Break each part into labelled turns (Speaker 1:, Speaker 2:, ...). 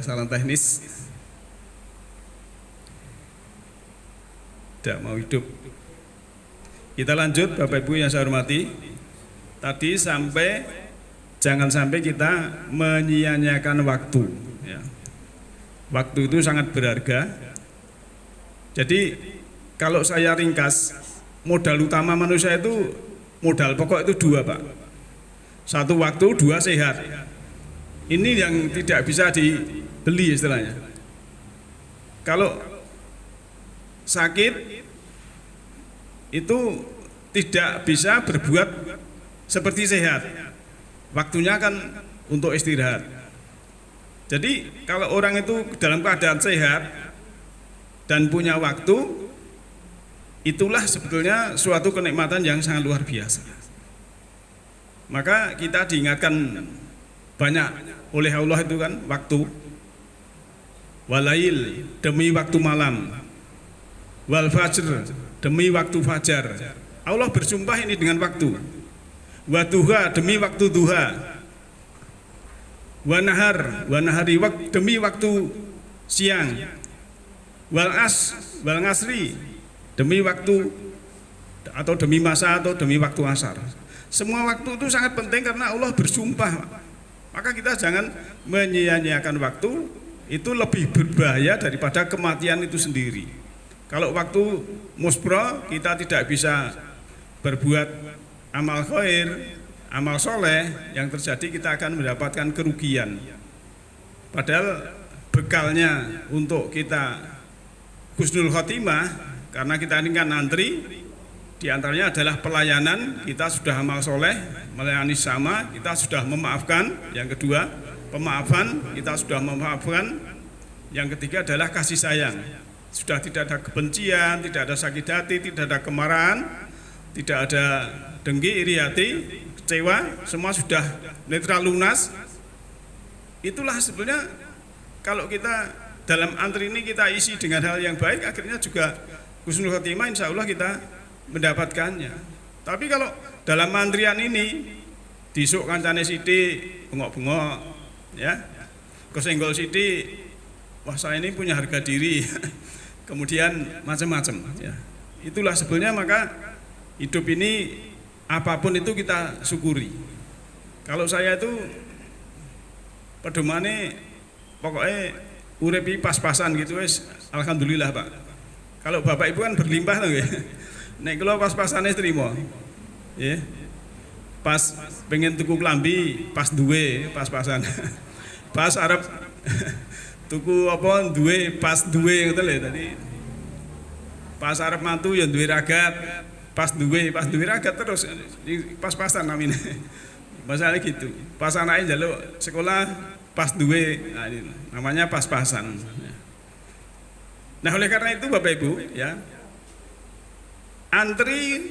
Speaker 1: kesalahan teknis. Tidak mau hidup. Kita lanjut Bapak Ibu yang saya hormati. Tadi sampai jangan sampai kita menyia-nyiakan waktu ya. Waktu itu sangat berharga. Jadi kalau saya ringkas, modal utama manusia itu, modal pokok itu dua Pak. Satu waktu, dua sehat. Ini yang tidak bisa dibeli istilahnya. Kalau sakit itu tidak bisa berbuat seperti sehat. Waktunya kan untuk istirahat. Jadi kalau orang itu dalam keadaan sehat dan punya waktu, itulah sebetulnya suatu kenikmatan yang sangat luar biasa. Maka kita diingatkan banyak oleh Allah itu kan waktu. Walail demi waktu malam, wal fajr demi waktu fajar. Allah bersumpah ini dengan waktu. Wa duha demi waktu duha. Wa nahari demi waktu siang. Wal ngasri demi waktu atau demi masa atau demi waktu asar. Semua waktu itu sangat penting karena Allah bersumpah. Maka kita jangan menyia-nyiakan waktu, itu lebih berbahaya daripada kematian itu sendiri. Kalau waktu muspro kita tidak bisa berbuat amal khair, amal soleh, yang terjadi kita akan mendapatkan kerugian. Padahal bekalnya untuk kita husnul khotimah, karena kita ini kan antri, diantaranya adalah pelayanan. Kita sudah amal soleh, melayani sama, kita sudah memaafkan. Yang kedua, pemaafan, kita sudah memaafkan. Yang ketiga adalah kasih sayang. Sudah tidak ada kebencian, tidak ada sakit hati, tidak ada kemarahan, tidak ada dengki, iri hati, kecewa, semua sudah netral lunas. Itulah sebenarnya kalau kita dalam antri ini kita isi dengan hal yang baik, akhirnya juga husnul khotimah insya Allah kita mendapatkannya. Tapi kalau dalam antrian ini disuk kancane sithik bengok-bengok ya, kesenggol sithik, wah saya ini punya harga diri kemudian macam-macam ya. Itulah sebetulnya maka hidup ini apapun itu kita syukuri. Kalau saya itu pedomane pokoknya urepi pas-pasan gitu wis alhamdulillah Pak. Kalau Bapak Ibu kan berlimpah loh ya. Nek kula pas-pasane trimo. Ya. Pas pengen tuku klambi pas duwe pas-pasan. Pas arep tuku apa duwe pas duwe ngoten lho tadi. Pas arep mantu ya duwe ragat, pas duwe ragat terus pas-pasan namine. Masalah gitu. Pas anake njaluk sekolah pas duwe, nah, ini namanya pas-pasan. Nah, oleh karena itu Bapak Ibu ya, antri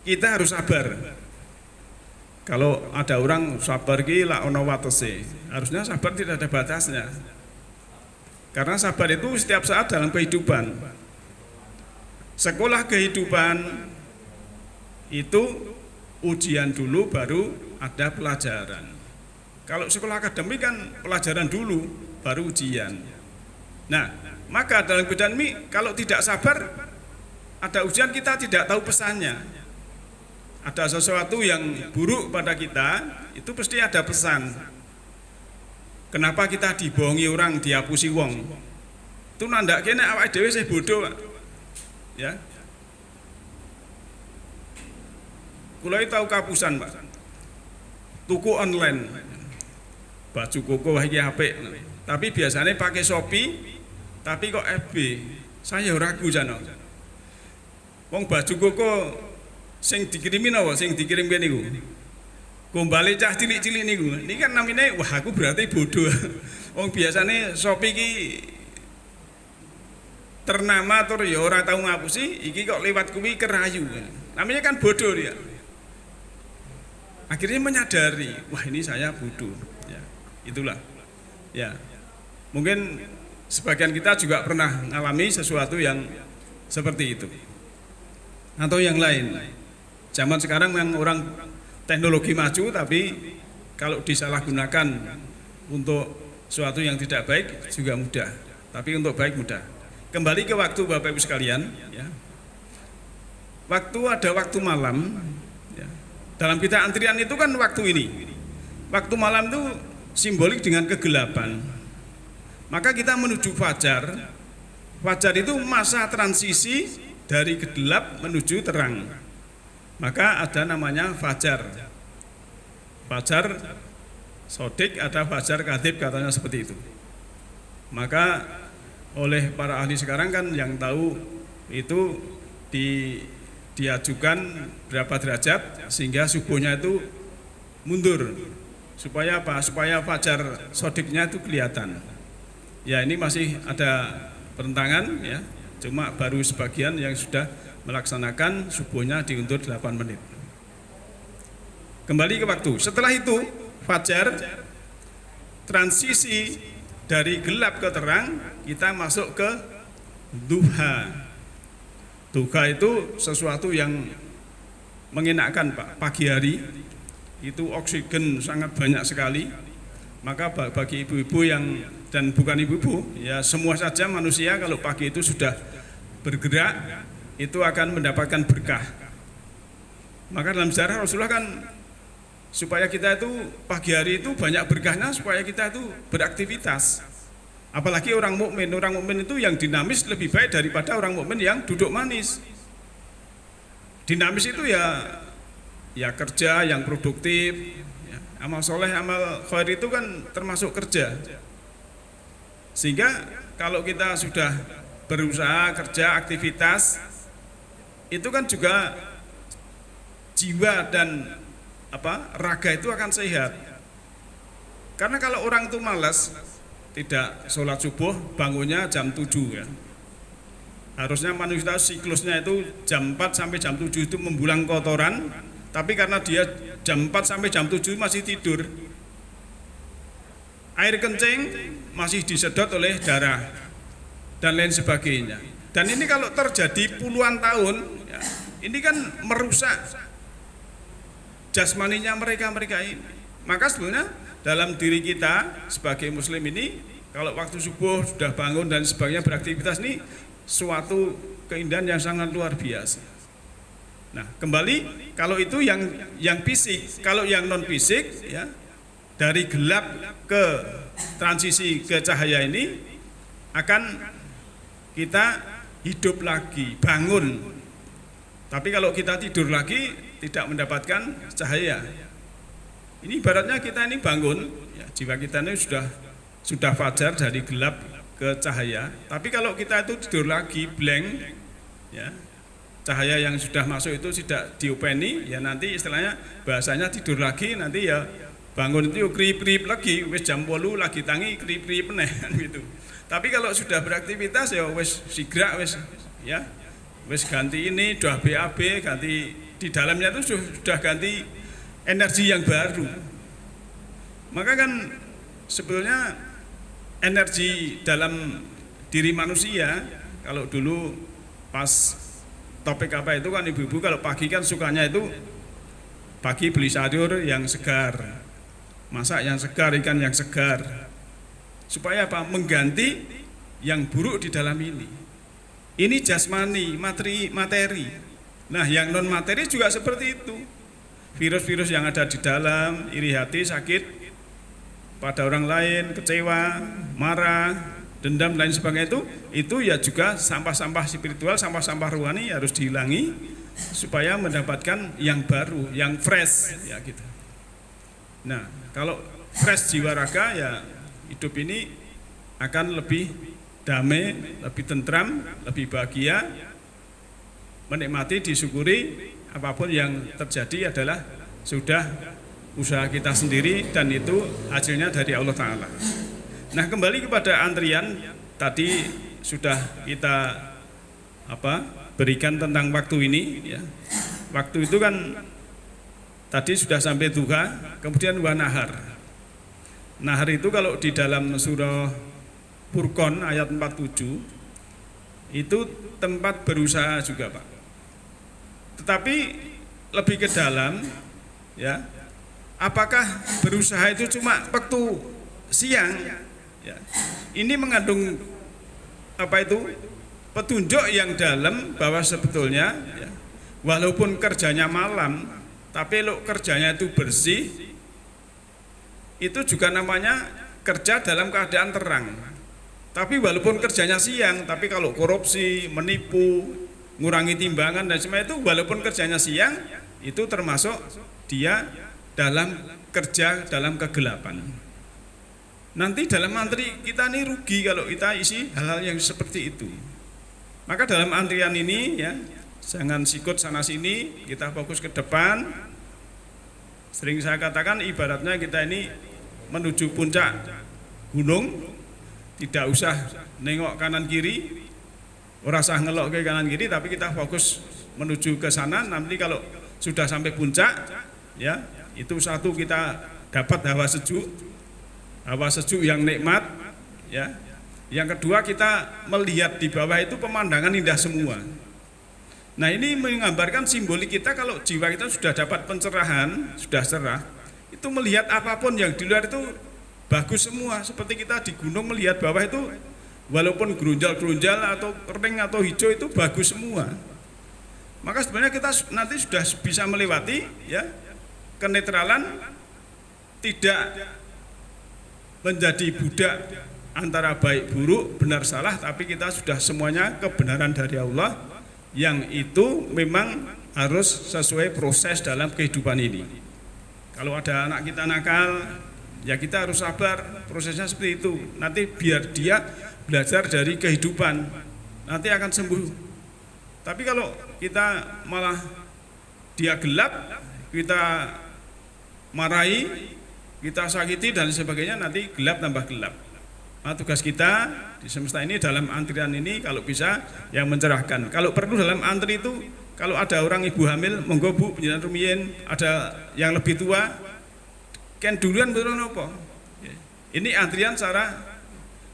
Speaker 1: kita harus sabar. Kalau ada orang sabar ki la ono watese, harusnya sabar tidak ada batasnya. Karena sabar itu setiap saat dalam kehidupan. Sekolah kehidupan itu ujian dulu baru ada pelajaran. Kalau sekolah akademik kan pelajaran dulu baru ujian. Nah, maka dalam kehidupan ini kalau tidak sabar ada ujian kita tidak tahu pesannya. Ada sesuatu yang buruk pada kita, itu pasti ada pesan. Kenapa kita dibohongi orang, dihapusi wong? Itu nandake nek awake dhewe sih bodoh, Pak. Ya. Kula tahu kapusan, Pak. Tuku online. Baju koko iki apik. Tapi biasanya pakai Shopee, tapi kok FB. Saya ragu jano. Wong baju koko sing dikirimi napa sing dikirimke niku? Gombale cah cilik-cilik niku. Niki kan namine wah aku berarti bodoh. Wong biasane Shopee iki ternama tur ya ora tau ngapusi, iki kok lewat kuwi kerayu. Namanya kan bodoh dia. Akhirnya menyadari, wah ini saya bodoh. Ya, itulah. Ya. Mungkin sebagian kita juga pernah mengalami sesuatu yang seperti itu. Atau yang lain. Zaman sekarang yang orang teknologi maju, tapi kalau disalahgunakan untuk Suatu yang tidak baik juga mudah, tapi untuk baik mudah. Kembali ke waktu Bapak Ibu sekalian, ya. Waktu ada waktu malam, ya. Dalam kita antrian itu kan waktu ini. Waktu malam itu simbolik dengan kegelapan. Maka kita menuju fajar. Fajar itu masa transisi dari gelap menuju terang. Maka ada namanya fajar. Fajar sodik, ada fajar kadhib, katanya seperti itu. Maka oleh para ahli sekarang kan yang tahu itu diajukan berapa derajat sehingga subuhnya itu mundur. Supaya apa? Supaya fajar sodiknya itu kelihatan. Ya, ini masih ada pertentangan, ya. Cuma baru sebagian yang sudah melaksanakan subuhnya diundur 8 menit. Kembali ke waktu. Setelah itu fajar transisi dari gelap ke terang, kita masuk ke duha. Duha itu sesuatu yang mengenakkan, Pak. Pagi hari itu oksigen sangat banyak sekali. Maka bagi ibu-ibu yang, dan bukan ibu-ibu, ya semua saja manusia kalau pagi itu sudah bergerak itu akan mendapatkan berkah. Maka dalam sejarah Rasulullah kan supaya kita itu pagi hari itu banyak berkahnya, supaya kita itu beraktivitas. Apalagi orang mukmin itu yang dinamis lebih baik daripada orang mukmin yang duduk manis. Dinamis itu ya kerja yang produktif, ya. Amal soleh, amal khair itu kan termasuk kerja. Sehingga kalau kita sudah berusaha kerja, aktivitas, itu kan juga jiwa dan raga itu akan sehat. Karena kalau orang itu malas, tidak sholat subuh, bangunnya jam 7, ya. Harusnya manusia siklusnya itu jam 4 sampai jam 7 itu membuang kotoran, tapi karena dia jam 4 sampai jam 7 masih tidur, air kencing masih disedot oleh darah dan lain sebagainya. Dan ini kalau terjadi puluhan tahun, ya, ini kan merusak jasmaninya mereka ini. Maka sebenarnya dalam diri kita sebagai muslim ini, kalau waktu subuh sudah bangun dan sebagainya beraktivitas, ini suatu keindahan yang sangat luar biasa. Nah, kembali kalau itu yang fisik, kalau yang non fisik, ya, dari gelap ke transisi ke cahaya ini akan kita hidup lagi, bangun. Tapi kalau kita tidur lagi tidak mendapatkan cahaya. Ini ibaratnya kita ini bangun, ya, jiwa kita ini sudah fajar dari gelap ke cahaya. Tapi kalau kita itu tidur lagi blank, ya, cahaya yang sudah masuk itu tidak diopeni, ya nanti istilahnya bahasanya tidur lagi, nanti ya bangun itu krip-krip lagi, wis jam 8 lagi tangi krip-krip meneh gitu. Tapi kalau sudah beraktivitas ya wis sigrak, wis, ya, wis ganti ini sudah BAB, ganti di dalamnya itu sudah ganti energi yang baru. Maka kan sebetulnya energi dalam diri manusia, kalau dulu pas topik apa itu kan ibu-ibu kalau pagi kan sukanya itu pagi beli sayur yang segar, masak yang segar, ikan yang segar, supaya apa? Mengganti yang buruk di dalam ini. Ini jasmani, materi. Nah, yang non materi juga seperti itu. Virus-virus yang ada di dalam, iri hati, sakit pada orang lain, kecewa, marah, dendam, lain sebagainya, itu ya juga sampah-sampah spiritual, sampah-sampah rohani harus dihilangi supaya mendapatkan yang baru, yang fresh, ya gitu. Nah, kalau fresh jiwa raga, ya hidup ini akan lebih damai, lebih tentram, lebih bahagia, menikmati, disyukuri. Apapun yang terjadi adalah sudah usaha kita sendiri dan itu hasilnya dari Allah Ta'ala. Nah, kembali kepada antrian, tadi sudah kita berikan tentang waktu ini, ya. Waktu itu kan tadi sudah sampai duha, kemudian wa nahar. Nahar itu kalau di dalam surah Furqan ayat 47 itu tempat berusaha juga, Pak. Tetapi lebih ke dalam, ya, apakah berusaha itu cuma waktu siang Ya. Ini mengandung apa itu? Petunjuk yang dalam bahwa sebetulnya ya, walaupun kerjanya malam, tapi lo kerjanya itu bersih, itu juga namanya kerja dalam keadaan terang. Tapi walaupun kerjanya siang, tapi kalau korupsi, menipu, ngurangi timbangan dan semua itu, walaupun kerjanya siang, itu termasuk dia dalam kerja dalam kegelapan. Nanti dalam antri kita ini rugi kalau kita isi hal-hal yang seperti itu. Maka dalam antrian ini ya, jangan sikut sana sini, kita fokus ke depan. Sering saya katakan ibaratnya kita ini menuju puncak gunung, tidak usah nengok kanan kiri, ora usah ngelok ke kanan kiri, tapi kita fokus menuju ke sana. Nanti kalau sudah sampai puncak, ya itu satu kita dapat hawa sejuk yang nikmat, ya. Yang kedua kita melihat di bawah itu pemandangan indah semua. Nah ini menggambarkan simbolik kita kalau jiwa kita sudah dapat pencerahan, sudah cerah, itu melihat apapun yang di luar itu bagus semua. Seperti kita di gunung melihat bawah itu walaupun gerunjal-gerunjal atau kering atau hijau itu bagus semua. Maka sebenarnya kita nanti sudah bisa melewati ya kenetralan, tidak menjadi budak antara baik buruk, benar salah, tapi kita sudah semuanya kebenaran dari Allah yang itu memang harus sesuai proses dalam kehidupan ini. Kalau ada anak kita nakal, ya kita harus sabar, prosesnya seperti itu. Nanti biar dia belajar dari kehidupan, nanti akan sembuh. Tapi kalau kita malah dia gelap, kita marahi, kita sakiti dan sebagainya, nanti gelap tambah gelap. Nah, tugas kita di semesta ini dalam antrian ini kalau bisa yang mencerahkan. Kalau perlu dalam antri itu, kalau ada orang ibu hamil, monggo Bu penjenengan rumiyin, ada yang lebih tua, kan duluan betul apa? Ini antrian secara,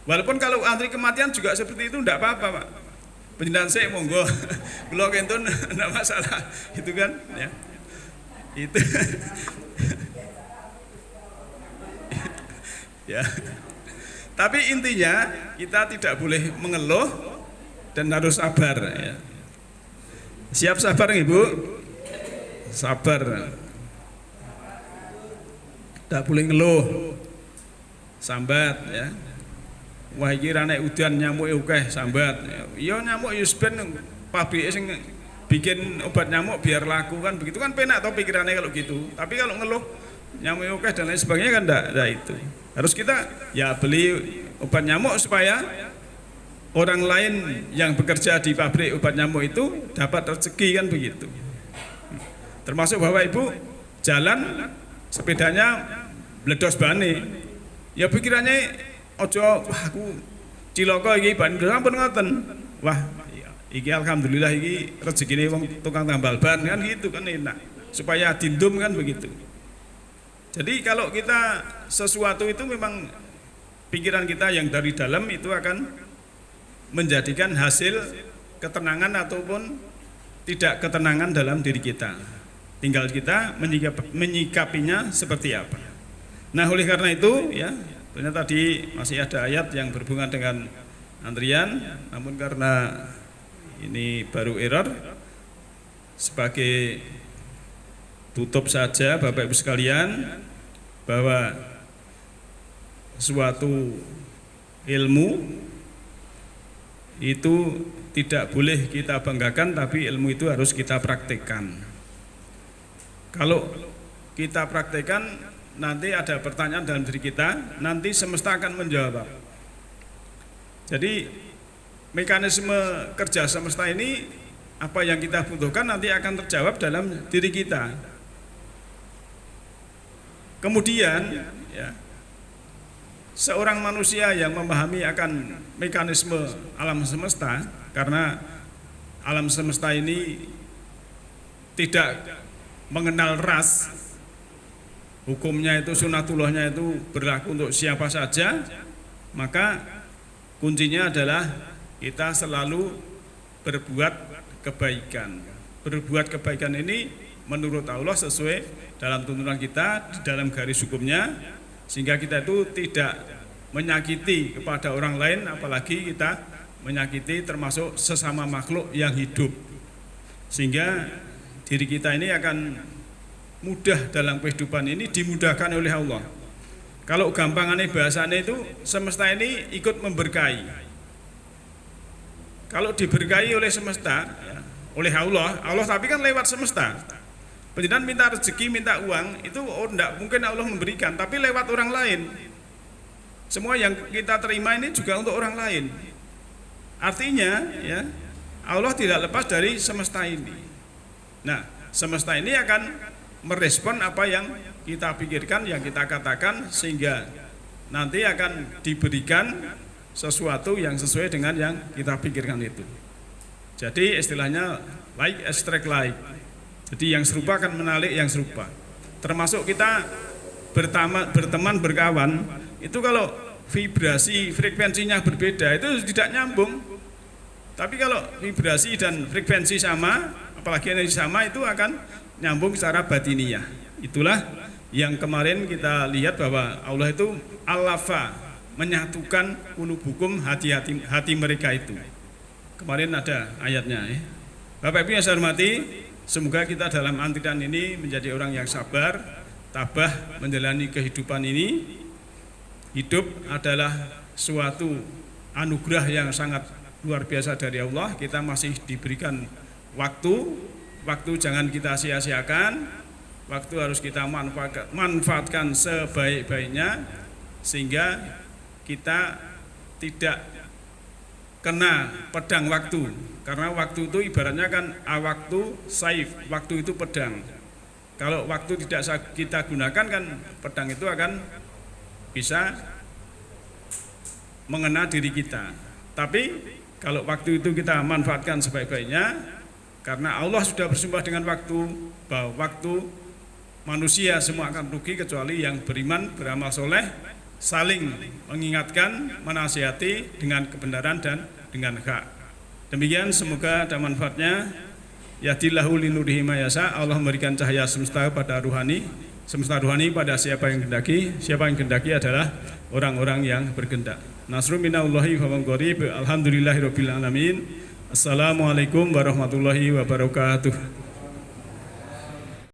Speaker 1: walaupun kalau antri kematian juga seperti itu enggak apa-apa Pak. Penjenengan saya monggo, kalau kentun enggak masalah, itu kan, ya. Itu, ya. Tapi intinya kita tidak boleh mengeluh dan harus sabar ya. Siap sabar Ibu? Sabar. Tidak boleh ngeluh. Sambat ya. Wah iki ra nek udan nyamuk akeh sambat. Ya nyamuk ya ben pabrik sing bikin obat nyamuk biar laku kan begitu kan penak toh pikirannya kalau gitu. Tapi kalau ngeluh nyamuk akeh dan lain sebagainya kan enggak itu. Harus kita ya beli obat nyamuk supaya orang lain yang bekerja di pabrik obat nyamuk itu dapat rezeki kan begitu. Termasuk Bapak Ibu jalan sepedanya bledos bane. Ya pikirannya ojo wah aku cilaka iki ban ampun ngoten. Wah iki alhamdulillah iki rezekine wong tukang tambal ban kan gitu kan enak. Supaya dindum kan begitu. Jadi kalau kita sesuatu itu memang pikiran kita yang dari dalam itu akan menjadikan hasil ketenangan ataupun tidak ketenangan dalam diri kita. Tinggal kita menyikapinya seperti apa. Nah oleh karena itu ya, ternyata tadi masih ada ayat yang berhubungan dengan antrian, namun karena ini baru error, sebagai tutup saja Bapak Ibu sekalian bahwa suatu ilmu itu tidak boleh kita banggakan, tapi ilmu itu harus kita praktekkan. Kalau kita praktekkan nanti ada pertanyaan dalam diri kita, nanti semesta akan menjawab. Jadi mekanisme kerja semesta ini apa yang kita butuhkan nanti akan terjawab dalam diri kita. Kemudian ya, seorang manusia yang memahami akan mekanisme alam semesta, karena alam semesta ini tidak mengenal ras, hukumnya itu sunatullahnya itu berlaku untuk siapa saja, maka kuncinya adalah kita selalu berbuat kebaikan. Berbuat kebaikan ini menurut Allah sesuai dalam tuntunan kita di dalam garis hukumnya, sehingga kita itu tidak menyakiti kepada orang lain, apalagi kita menyakiti termasuk sesama makhluk yang hidup. Sehingga diri kita ini akan mudah dalam kehidupan ini, dimudahkan oleh Allah. Kalau gampangannya bahasanya itu, semesta ini ikut memberkahi. Kalau diberkahi oleh semesta, ya, oleh Allah tapi kan lewat semesta. Penjenengan minta rezeki, minta uang, itu enggak mungkin Allah memberikan, tapi lewat orang lain. Semua yang kita terima ini juga untuk orang lain. Artinya, ya, Allah tidak lepas dari semesta ini. Nah, semesta ini akan merespon apa yang kita pikirkan, yang kita katakan, sehingga nanti akan diberikan sesuatu yang sesuai dengan yang kita pikirkan itu. Jadi istilahnya like attract like. Jadi yang serupa akan menarik yang serupa. Termasuk kita berteman, berkawan, itu kalau vibrasi frekuensinya berbeda itu tidak nyambung. Tapi kalau vibrasi dan frekuensi sama, apalagi energi sama, itu akan nyambung secara batiniah. Itulah yang kemarin kita lihat bahwa Allah itu alafa, menyatukan qulubukum, hati mereka itu. Kemarin ada ayatnya, ya. Bapak Ibu yang saya hormati, semoga kita dalam antrian ini menjadi orang yang sabar, tabah menjalani kehidupan ini. Hidup adalah suatu anugerah yang sangat luar biasa dari Allah. Kita masih diberikan waktu jangan kita sia-siakan. Waktu harus kita manfaatkan sebaik-baiknya, sehingga kita tidak kena pedang waktu. Karena waktu itu ibaratnya kan waktu saif, waktu itu pedang. Kalau waktu tidak kita gunakan kan pedang itu akan bisa mengena diri kita. Tapi kalau waktu itu kita manfaatkan sebaik-baiknya, karena Allah sudah bersumpah dengan waktu, bahwa waktu manusia semua akan rugi kecuali yang beriman, beramal soleh, saling mengingatkan, menasihati dengan kebenaran dan dengan hak. Demikian, semoga ada manfaatnya. Yahdillahu linurihi ma yasha. Allah memberikan cahaya semesta pada semesta ruhani pada siapa yang kehendaki. Siapa yang kehendaki adalah orang-orang yang berkehendak. Nasrun minallahi wa man qarib. Alhamdulillahirabbil alamin. Assalamualaikum warahmatullahi wabarakatuh.